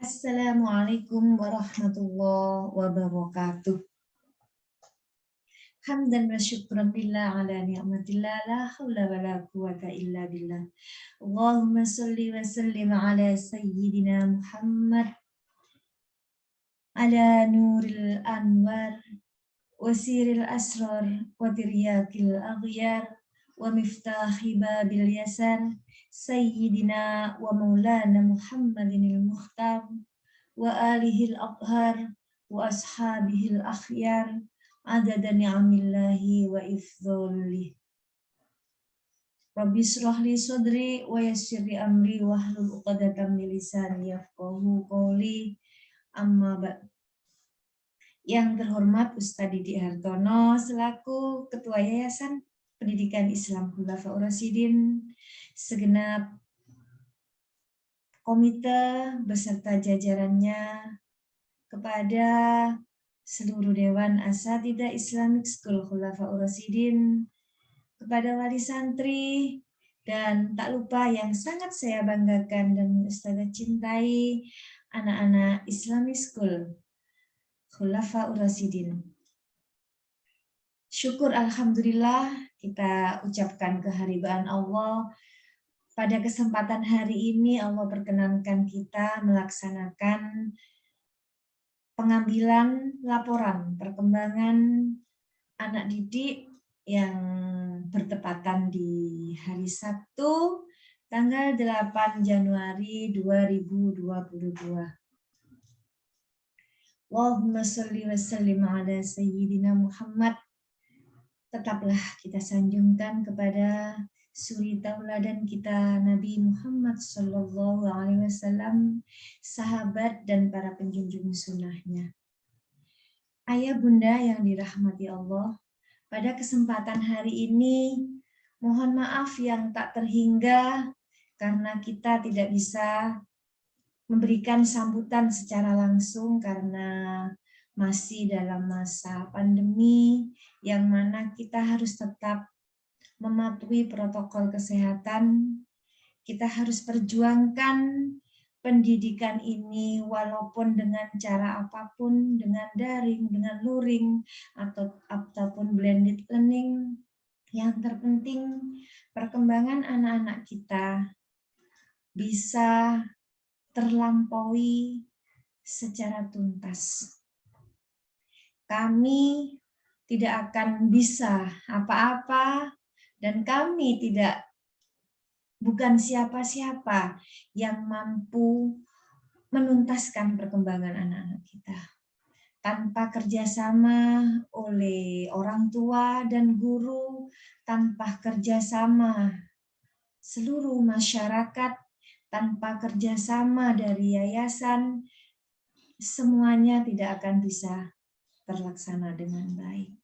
Assalamualaikum warahmatullahi wabarakatuh. Hamdan wa syukran lillah ala ni'matillah la haula wa la quwata illa billah. Allahumma salli wa sallim ala sayyidina Muhammad ala nuril anwar wasiril asrar wa tiryakil aghyar wa miftahi babil yasar sayyidina wa maulana Muhammadinil mukhtar wa alihil athhar wa ashabihil akhyar adada ni'amillahi wa ifdholih. Rabbi shrah li sadri wa yassir li amri wahlul 'uqdatam min lisani yafqahu qawli. Amma ba'd. Yang terhormat Ustadz Didi Hartono selaku Ketua Yayasan Pendidikan Islam Khulafaur Rasyidin, segenap komite beserta jajarannya, kepada seluruh Dewan Asatidzah Islamic School Khulafaur Rasyidin, kepada wali santri, dan tak lupa yang sangat saya banggakan dan Ustazah cintai, anak-anak Islamic School Khulafaur Rasyidin. Syukur alhamdulillah kita ucapkan kehadiran Allah. Pada kesempatan hari ini Allah perkenankan kita melaksanakan pengambilan laporan perkembangan anak didik yang bertepatan di hari Sabtu tanggal 8 Januari 2022. Allahumma sholli wa sallim ala sayyidina Muhammad. Tetaplah kita sanjungkan kepada suri tauladan kita Nabi Muhammad Sallallahu Alaihi Wasallam, sahabat dan para penjunjung sunnahnya. Ayah bunda yang dirahmati Allah, pada kesempatan hari ini mohon maaf yang tak terhingga karena kita tidak bisa memberikan sambutan secara langsung karena masih dalam masa pandemi yang mana kita harus tetap mematuhi protokol kesehatan. Kita harus perjuangkan pendidikan ini walaupun dengan cara apapun, dengan daring, dengan luring, ataupun blended learning. Yang terpenting perkembangan anak-anak kita bisa terlampaui secara tuntas. Kami tidak akan bisa apa-apa dan kami bukan siapa-siapa yang mampu menuntaskan perkembangan anak-anak kita. Tanpa kerjasama oleh orang tua dan guru, tanpa kerjasama seluruh masyarakat, tanpa kerjasama dari yayasan, semuanya tidak akan bisa terlaksana dengan baik.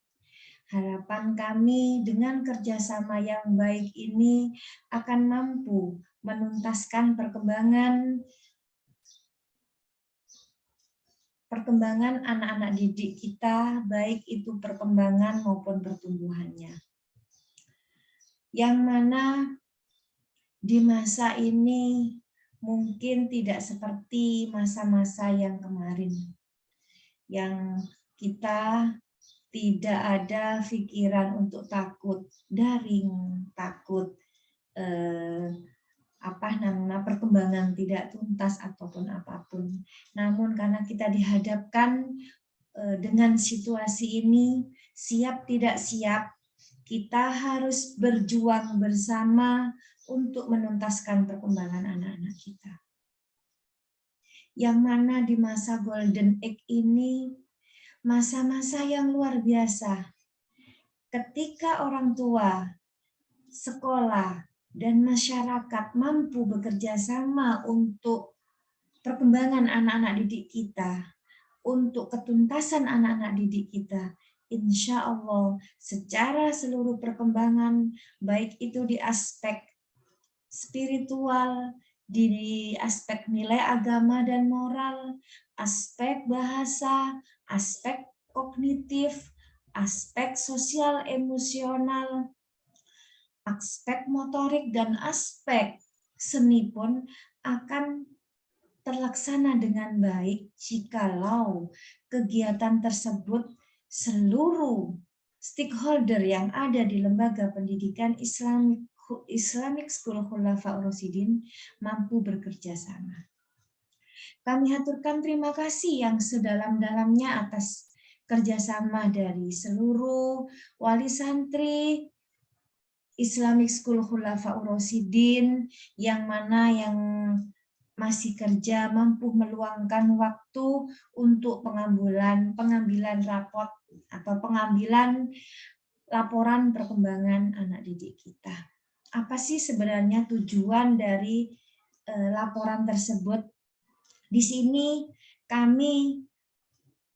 Harapan kami dengan kerjasama yang baik ini akan mampu menuntaskan perkembangan anak-anak didik kita, baik itu perkembangan maupun pertumbuhannya. Yang mana di masa ini mungkin tidak seperti masa-masa yang kemarin, yang kita tidak ada pikiran untuk takut daring, takut perkembangan tidak tuntas ataupun apapun. Namun karena kita dihadapkan dengan situasi ini, siap tidak siap, kita harus berjuang bersama untuk menuntaskan perkembangan anak-anak kita. Yang mana di masa Golden Age ini, masa-masa yang luar biasa. Ketika orang tua, sekolah, dan masyarakat mampu bekerja sama untuk perkembangan anak-anak didik kita, untuk ketuntasan anak-anak didik kita, insya Allah secara seluruh perkembangan, baik itu di aspek spiritual, di aspek nilai agama dan moral, aspek bahasa, aspek kognitif, aspek sosial emosional, aspek motorik, dan aspek seni pun akan terlaksana dengan baik jikalau kegiatan tersebut seluruh stakeholder yang ada di lembaga pendidikan Islamic School Khulafaur Rasyidin mampu bekerja sama. Kami haturkan terima kasih yang sedalam-dalamnya atas kerjasama dari seluruh wali santri Islamic School Khulafaur Rasyidin yang mana yang masih kerja mampu meluangkan waktu untuk pengambilan raport atau pengambilan laporan perkembangan anak didik kita. Apa sih sebenarnya tujuan dari laporan tersebut? Di sini kami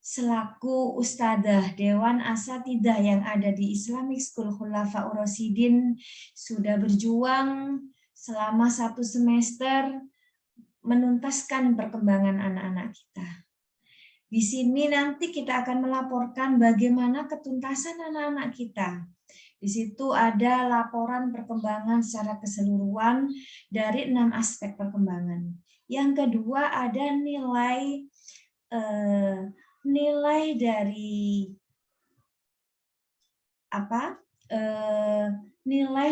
selaku Ustadzah Dewan Asatidzah yang ada di Islamic School Khulafaur Rasyidin sudah berjuang selama 1 semester menuntaskan perkembangan anak-anak kita. Di sini nanti kita akan melaporkan bagaimana ketuntasan anak-anak kita. Di situ ada laporan perkembangan secara keseluruhan dari 6 aspek perkembangan. Yang kedua ada nilai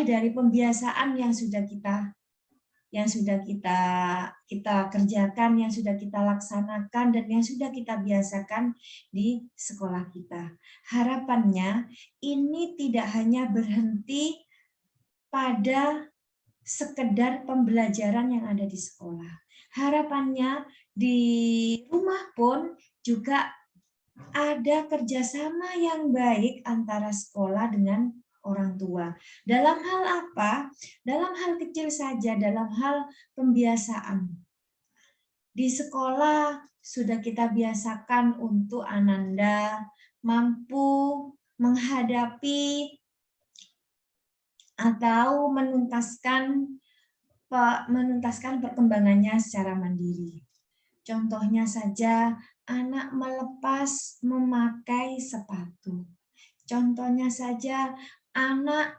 dari pembiasaan yang sudah kita kerjakan, yang sudah kita laksanakan, dan yang sudah kita biasakan di sekolah kita. Harapannya ini tidak hanya berhenti pada sekedar pembelajaran yang ada di sekolah. Harapannya di rumah pun juga ada kerjasama yang baik antara sekolah dengan orang tua. Dalam hal apa? Dalam hal kecil saja, dalam hal pembiasaan. Di sekolah sudah kita biasakan untuk Ananda mampu menghadapi atau menuntaskan perkembangannya secara mandiri. Contohnya saja, anak melepas memakai sepatu. Contohnya saja, anak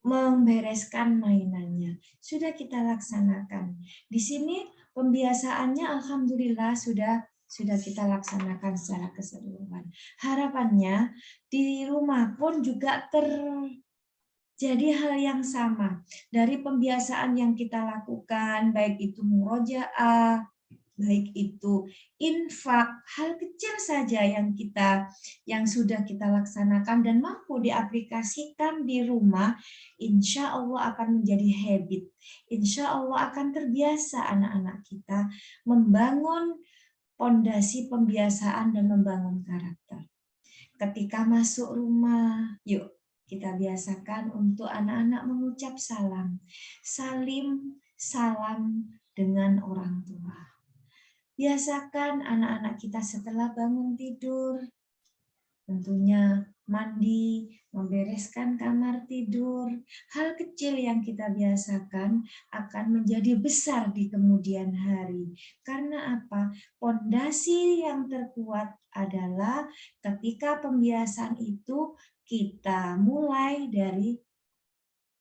membereskan mainannya. Sudah kita laksanakan. Di sini pembiasaannya alhamdulillah sudah kita laksanakan secara keseluruhan. Harapannya di rumah pun juga jadi hal yang sama. Dari pembiasaan yang kita lakukan, baik itu murojaah, baik itu infak, hal kecil saja yang sudah kita laksanakan dan mampu diaplikasikan di rumah, insya Allah akan menjadi habit. Insya Allah akan terbiasa anak-anak kita membangun pondasi pembiasaan dan membangun karakter. Ketika masuk rumah, yuk kita biasakan untuk anak-anak mengucap salam. Salam dengan orang tua. Biasakan anak-anak kita setelah bangun tidur, tentunya mandi, membereskan kamar tidur. Hal kecil yang kita biasakan akan menjadi besar di kemudian hari. Karena apa? Pondasi yang terkuat adalah ketika pembiasaan itu kita mulai dari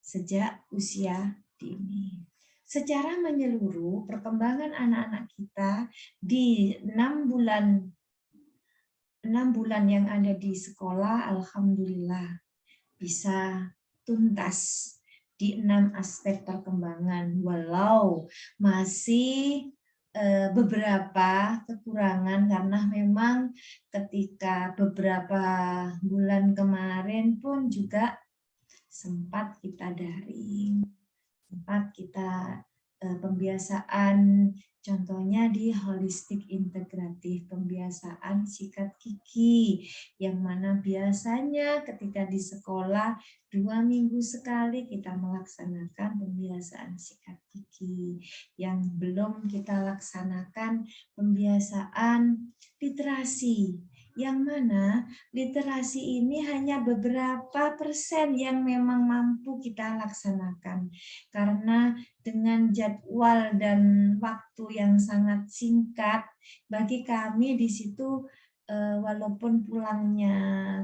sejak usia dini. Secara menyeluruh, perkembangan anak-anak kita di 6 bulan yang ada di sekolah, alhamdulillah bisa tuntas di 6 aspek perkembangan. Walau masih beberapa kekurangan karena memang ketika beberapa bulan kemarin pun juga sempat kita daring, sempat kita pembiasaan, contohnya di holistik integratif, pembiasaan sikat gigi, yang mana biasanya ketika di sekolah 2 minggu sekali kita melaksanakan pembiasaan sikat gigi. Yang belum kita laksanakan pembiasaan literasi, yang mana literasi ini hanya beberapa persen yang memang mampu kita laksanakan. Karena dengan jadwal dan waktu yang sangat singkat, bagi kami di situ walaupun pulangnya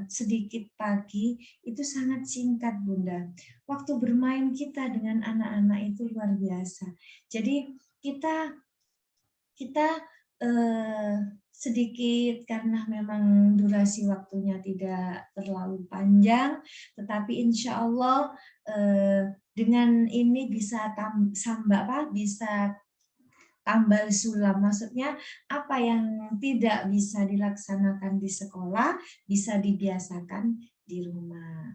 sedikit pagi, itu sangat singkat, Bunda. Waktu bermain kita dengan anak-anak itu luar biasa. Jadi kita sedikit karena memang durasi waktunya tidak terlalu panjang, tetapi insya Allah dengan ini bisa bisa tambal sulam, maksudnya apa yang tidak bisa dilaksanakan di sekolah bisa dibiasakan di rumah.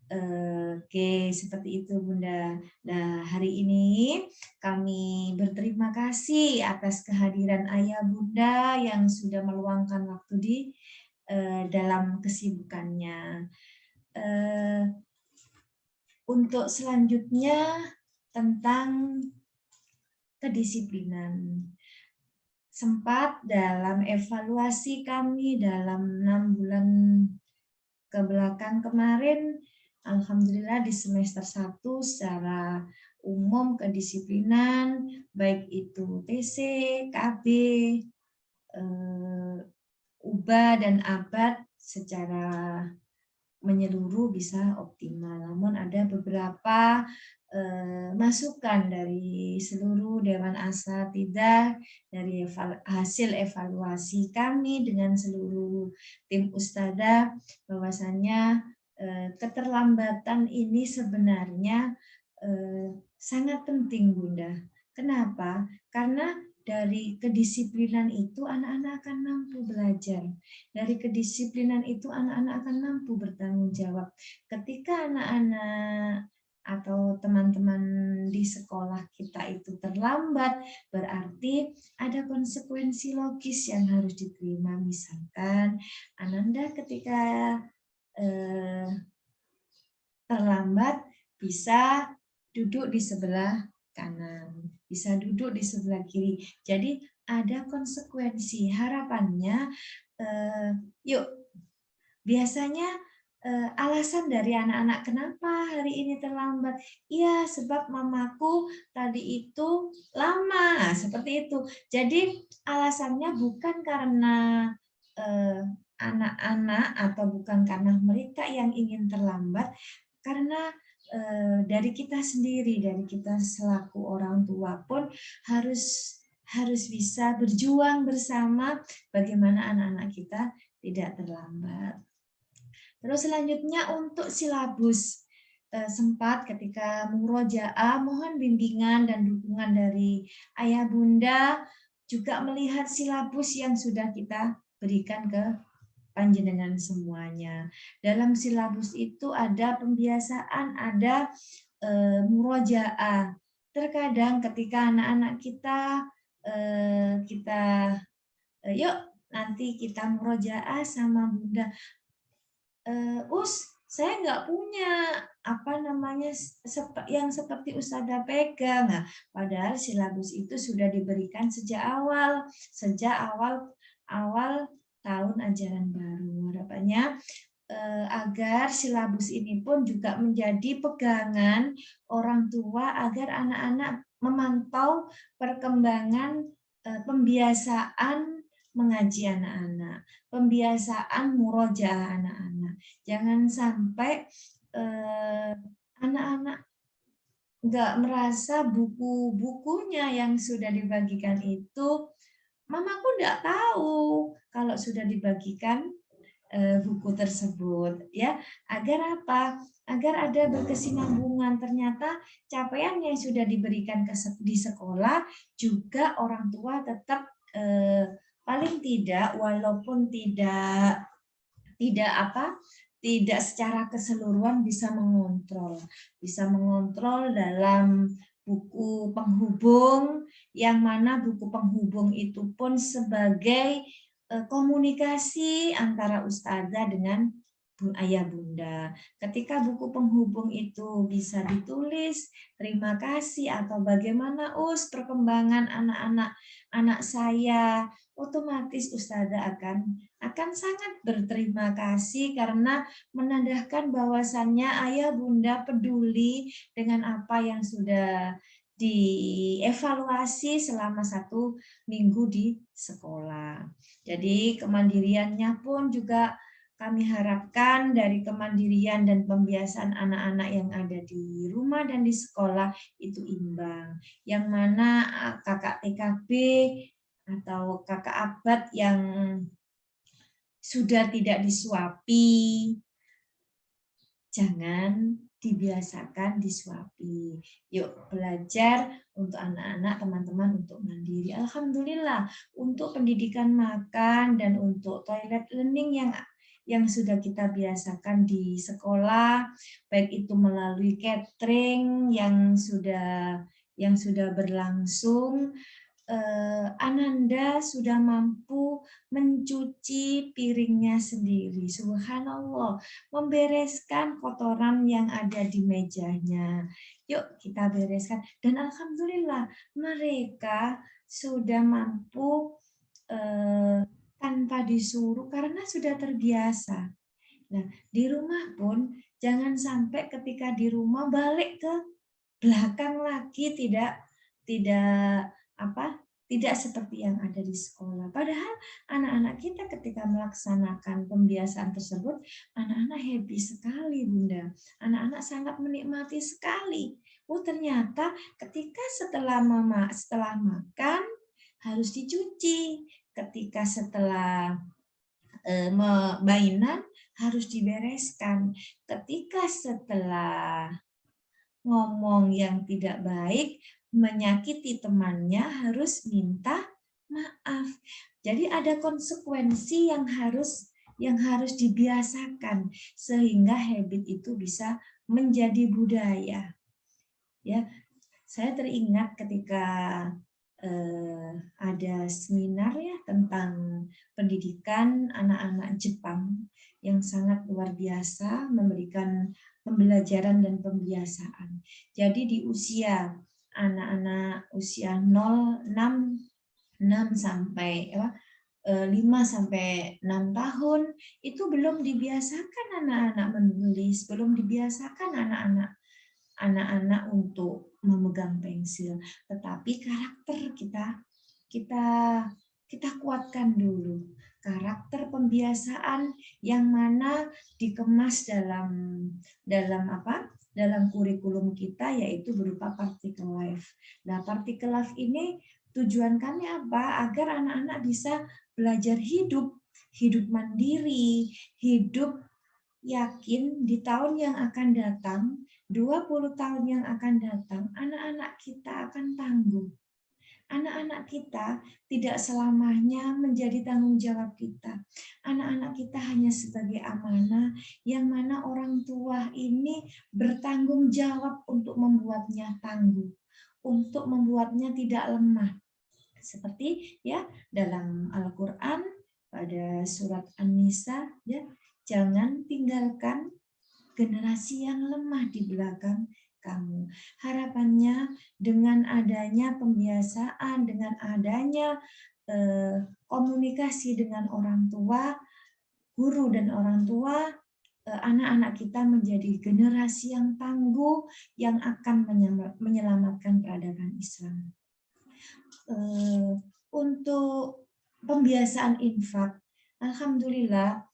Oke, seperti itu Bunda. Nah, hari ini kami berterima kasih atas kehadiran Ayah Bunda yang sudah meluangkan waktu di dalam kesibukannya. Untuk selanjutnya tentang kedisiplinan. Sempat dalam evaluasi kami dalam 6 bulan ke belakang kemarin, alhamdulillah di semester 1 secara umum kedisiplinan, baik itu TC, KB, UBA, dan ABAD secara menyeluruh bisa optimal. Namun ada beberapa masukan dari seluruh Dewan Asatidzah, dari hasil evaluasi kami dengan seluruh tim ustadzah, bahwasannya keterlambatan ini sebenarnya sangat penting, Bunda. Kenapa? Karena dari kedisiplinan itu anak-anak akan mampu belajar. Dari kedisiplinan itu anak-anak akan mampu bertanggung jawab. Ketika anak-anak atau teman-teman di sekolah kita itu terlambat, berarti ada konsekuensi logis yang harus diterima. Misalkan Ananda ketika terlambat bisa duduk di sebelah kanan, bisa duduk di sebelah kiri. Jadi ada konsekuensi. Harapannya, yuk, biasanya alasan dari anak-anak kenapa hari ini terlambat, iya sebab mamaku tadi itu lama, seperti itu. Jadi alasannya bukan karena anak-anak atau bukan karena mereka yang ingin terlambat, karena dari kita sendiri, dari kita selaku orang tua pun harus bisa berjuang bersama bagaimana anak-anak kita tidak terlambat. Terus selanjutnya untuk silabus, sempat ketika murojaah mohon bimbingan dan dukungan dari Ayah Bunda juga melihat silabus yang sudah kita berikan ke panjenengan semuanya. Dalam silabus itu ada pembiasaan, ada murojaah. Terkadang ketika anak-anak kita yuk nanti kita murojaah sama Bunda. Saya nggak punya yang seperti Ustadzah pegang. Nah, padahal silabus itu sudah diberikan sejak awal tahun ajaran baru. Harapannya agar silabus ini pun juga menjadi pegangan orang tua agar anak-anak memantau perkembangan pembiasaan mengaji anak-anak, pembiasaan murojaah anak-anak. Jangan sampai anak-anak nggak merasa buku-bukunya yang sudah dibagikan itu, mamaku nggak tahu kalau sudah dibagikan buku tersebut, ya. Agar apa? Agar ada berkesinambungan. Ternyata capaian yang sudah diberikan di sekolah juga orang tua tetap paling tidak, walaupun tidak secara keseluruhan bisa mengontrol dalam buku penghubung, yang mana buku penghubung itu pun sebagai komunikasi antara ustazah dengan ayah bunda. Ketika buku penghubung itu bisa ditulis, terima kasih atau bagaimana perkembangan anak saya, otomatis ustazah akan sangat berterima kasih karena menandakan bahwasannya ayah bunda peduli dengan apa yang sudah dievaluasi selama 1 minggu di sekolah. Jadi kemandiriannya pun juga kami harapkan dari kemandirian dan pembiasaan anak-anak yang ada di rumah dan di sekolah itu imbang. Yang mana kakak TKB atau kakak abad yang sudah tidak disuapi, jangan dibiasakan disuapi. Yuk belajar untuk anak-anak, teman-teman untuk mandiri. Alhamdulillah untuk pendidikan makan dan untuk toilet learning yang sudah kita biasakan di sekolah, baik itu melalui catering yang sudah berlangsung, Ananda sudah mampu mencuci piringnya sendiri. Subhanallah, membereskan kotoran yang ada di mejanya. Yuk kita bereskan. Dan alhamdulillah mereka sudah mampu tanpa disuruh karena sudah terbiasa. Nah, di rumah pun jangan sampai ketika di rumah balik ke belakang lagi tidak seperti yang ada di sekolah. Padahal anak-anak kita ketika melaksanakan pembiasaan tersebut, anak-anak happy sekali, Bunda. Anak-anak sangat menikmati sekali. Oh, ternyata ketika setelah makan harus dicuci. Ketika setelah mainan harus dibereskan. Ketika setelah ngomong yang tidak baik, menyakiti temannya harus minta maaf. Jadi ada konsekuensi yang harus dibiasakan sehingga habit itu bisa menjadi budaya. Ya, saya teringat ketika ada seminar ya tentang pendidikan anak-anak Jepang yang sangat luar biasa memberikan pembelajaran dan pembiasaan. Jadi di usia anak-anak usia 6 sampai 5 sampai 6 tahun itu belum dibiasakan anak-anak menulis, belum dibiasakan anak-anak untuk memegang pensil, tetapi karakter kita kuatkan dulu. Karakter pembiasaan yang mana dikemas dalam kurikulum kita yaitu berupa partikel life. Nah, partikel life ini tujuan kami apa? Agar anak-anak bisa belajar hidup mandiri, hidup yakin di tahun yang akan datang, 20 tahun yang akan datang, anak-anak kita akan tangguh. Anak-anak kita tidak selamanya menjadi tanggung jawab kita. Anak-anak kita hanya sebagai amanah yang mana orang tua ini bertanggung jawab untuk membuatnya tangguh, untuk membuatnya tidak lemah. Seperti ya dalam Al-Qur'an pada surat An-Nisa ya, jangan tinggalkan generasi yang lemah di belakang kamu. Harapannya dengan adanya pembiasaan, dengan adanya komunikasi dengan orang tua, guru dan orang tua, anak-anak kita menjadi generasi yang tangguh yang akan menyelamatkan peradaban Islam. Untuk pembiasaan infak, alhamdulillah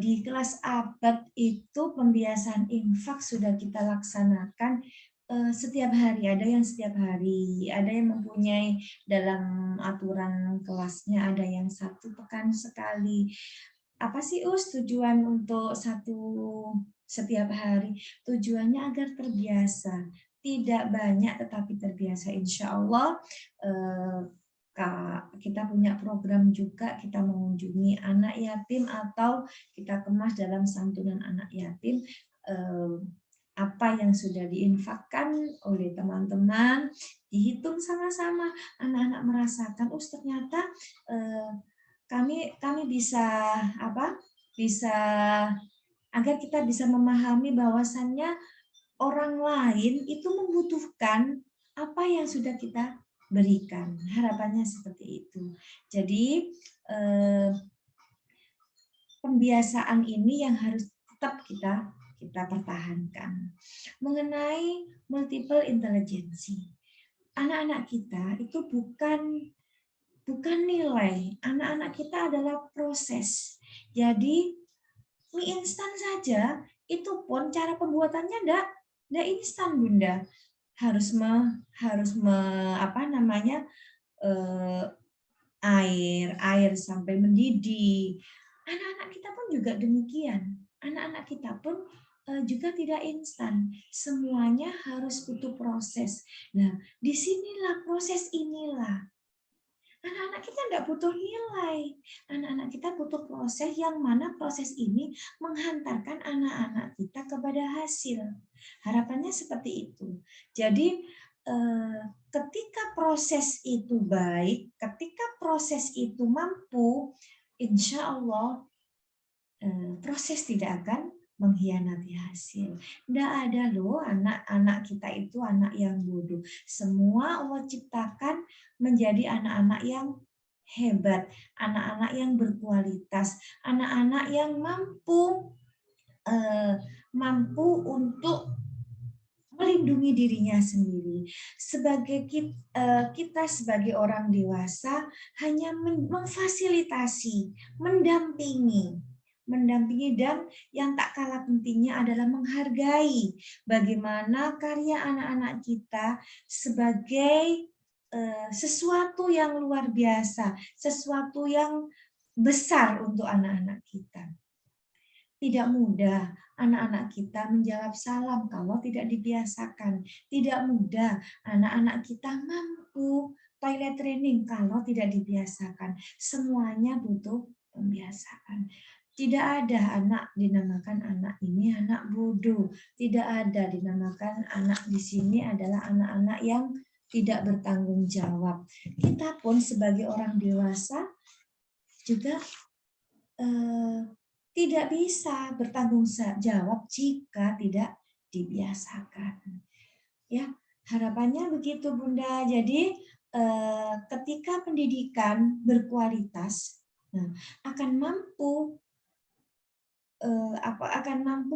di kelas abad itu pembiasaan infak sudah kita laksanakan setiap hari. Ada yang setiap hari, ada yang mempunyai dalam aturan kelasnya, ada yang 1 pekan sekali. Apa sih tujuan untuk setiap hari? Tujuannya agar terbiasa. Tidak banyak tetapi terbiasa. Insya Allah kita punya program juga, kita mengunjungi anak yatim atau kita kemas dalam santunan anak yatim apa yang sudah diinfakkan oleh teman-teman, dihitung sama-sama, anak-anak merasakan ternyata kami bisa agar kita bisa memahami bahwasannya orang lain itu membutuhkan apa yang sudah kita berikan. Harapannya seperti itu. Jadi pembiasaan ini yang harus tetap kita pertahankan. Mengenai multiple intelligency. anak-anak kita itu bukan nilai, anak-anak kita adalah proses. Jadi mie instan saja itu pun cara pembuatannya enggak instan, Bunda. Harus apa namanya? Air sampai mendidih. Anak-anak kita pun juga demikian. Anak-anak kita pun juga tidak instan. Semuanya harus butuh proses. Nah, disinilah proses inilah. Anak-anak kita tidak butuh nilai. Anak-anak kita butuh proses yang mana proses ini menghantarkan anak-anak kita kepada hasil. Harapannya seperti itu. Jadi ketika proses itu baik, ketika proses itu mampu, insya Allah proses tidak akan mengkhianati hasil. Tidak ada loh anak-anak kita itu anak yang bodoh. Semua Allah ciptakan menjadi anak-anak yang hebat, anak-anak yang berkualitas, anak-anak yang mampu untuk melindungi dirinya sendiri. Sebagai kita sebagai orang dewasa hanya memfasilitasi, mendampingi dan yang tak kalah pentingnya adalah menghargai bagaimana karya anak-anak kita sebagai sesuatu yang luar biasa, sesuatu yang besar untuk anak-anak kita. Tidak mudah anak-anak kita menjawab salam kalau tidak dibiasakan. Tidak mudah anak-anak kita mampu toilet training kalau tidak dibiasakan. Semuanya butuh pembiasaan. Tidak ada anak dinamakan anak ini anak bodoh. Tidak ada dinamakan anak di sini adalah anak-anak yang tidak bertanggung jawab. Kita pun sebagai orang dewasa juga tidak bisa bertanggung jawab jika tidak dibiasakan. Ya, harapannya begitu, Bunda. Jadi ketika pendidikan berkualitas, akan mampu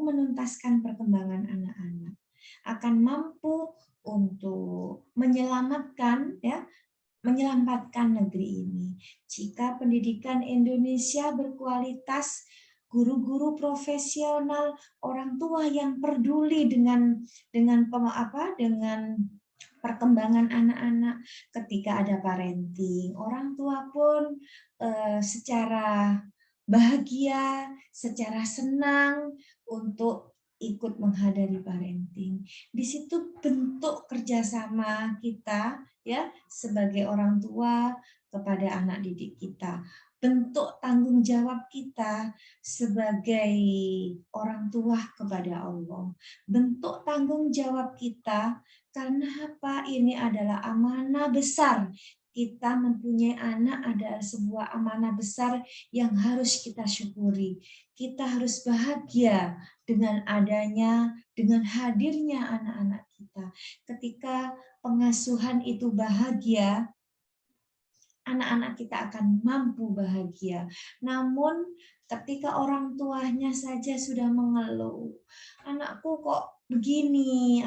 menuntaskan perkembangan anak-anak, akan mampu untuk menyelamatkan negeri ini. Jika pendidikan Indonesia berkualitas, guru-guru profesional, orang tua yang peduli dengan perkembangan anak-anak, ketika ada parenting, orang tua pun secara bahagia, secara senang untuk ikut menghadiri parenting. Di situ bentuk kerjasama kita ya sebagai orang tua kepada anak didik kita. Bentuk tanggung jawab kita sebagai orang tua kepada Allah. Bentuk tanggung jawab kita karena apa? Ini adalah amanah besar. Kita mempunyai anak adalah sebuah amanah besar yang harus kita syukuri. Kita harus bahagia dengan hadirnya anak-anak kita. Ketika pengasuhan itu bahagia, anak-anak kita akan mampu bahagia. Namun ketika orang tuanya saja sudah mengeluh, anakku kok begini,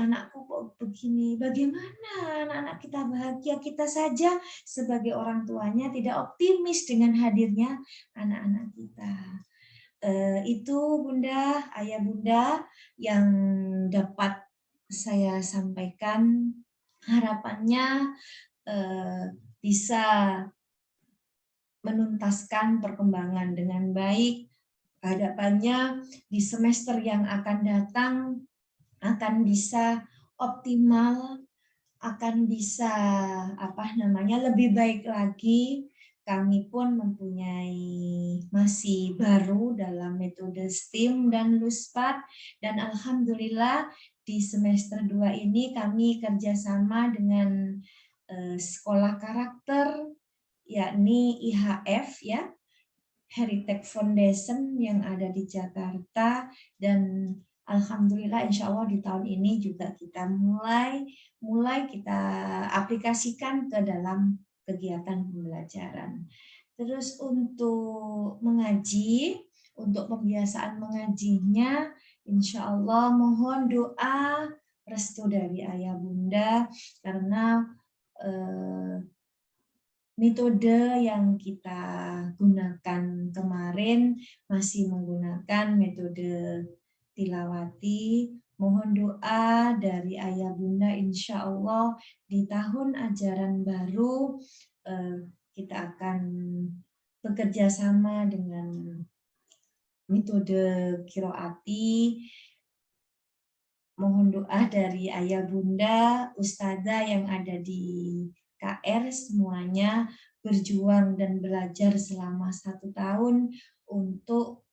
bagaimana anak-anak kita bahagia? Kita saja sebagai orang tuanya tidak optimis dengan hadirnya anak-anak kita. Itu Bunda, Ayah Bunda yang dapat saya sampaikan. Harapannya bisa menuntaskan perkembangan dengan baik. Harapannya di semester yang akan datang akan bisa optimal, akan bisa lebih baik lagi. Kami pun mempunyai masih baru dalam metode STEAM dan LUSPAT, dan alhamdulillah di semester 2 ini kami kerjasama dengan sekolah karakter yakni IHF ya, Heritage Foundation yang ada di Jakarta, dan alhamdulillah insya Allah di tahun ini juga kita mulai kita aplikasikan ke dalam kegiatan pembelajaran. Terus untuk mengaji, untuk pembiasaan mengajinya, insya Allah mohon doa restu dari Ayah Bunda karena metode yang kita gunakan kemarin masih menggunakan metode tilawati. Mohon doa dari ayah bunda, insya Allah di tahun ajaran baru kita akan bekerja sama dengan metode kiroati. Mohon doa dari ayah bunda, ustazah yang ada di KR semuanya berjuang dan belajar selama 1 tahun untuk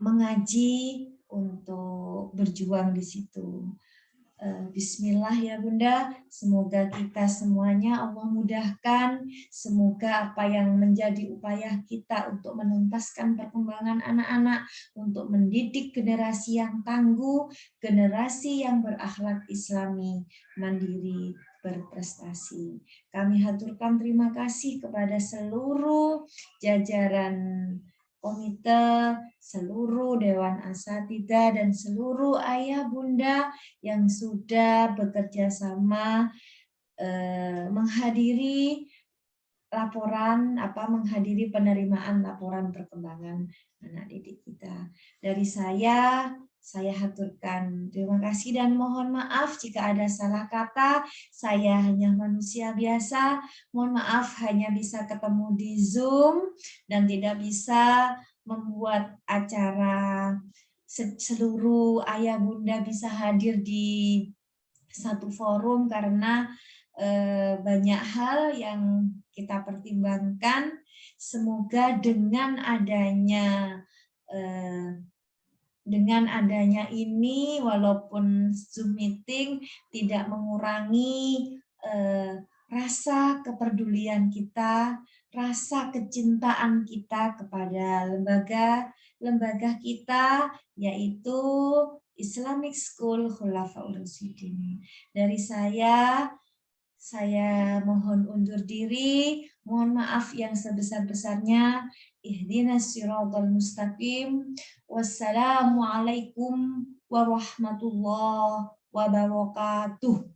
mengaji, untuk berjuang di situ. Bismillah ya Bunda, semoga kita semuanya Allah mudahkan, semoga apa yang menjadi upaya kita untuk menuntaskan perkembangan anak-anak, untuk mendidik generasi yang tangguh, generasi yang berakhlak Islami, mandiri, berprestasi. Kami haturkan terima kasih kepada seluruh jajaran komite, seluruh Dewan Asatidzah, dan seluruh ayah bunda yang sudah bekerja sama menghadiri menghadiri penerimaan laporan perkembangan anak didik kita. Dari saya haturkan terima kasih dan mohon maaf jika ada salah kata. Saya hanya manusia biasa. Mohon maaf hanya bisa ketemu di Zoom dan tidak bisa membuat acara seluruh ayah bunda bisa hadir di satu forum karena banyak hal yang kita pertimbangkan. Semoga dengan adanya ini, walaupun Zoom meeting tidak mengurangi rasa kepedulian kita, rasa kecintaan kita kepada lembaga kita, yaitu Islamic School Khulafaur Rasyidin. Dari saya mohon undur diri, mohon maaf yang sebesar-besarnya. Ihdinas siratal mustaqim. Wassalamualaikum warahmatullahi wabarakatuh.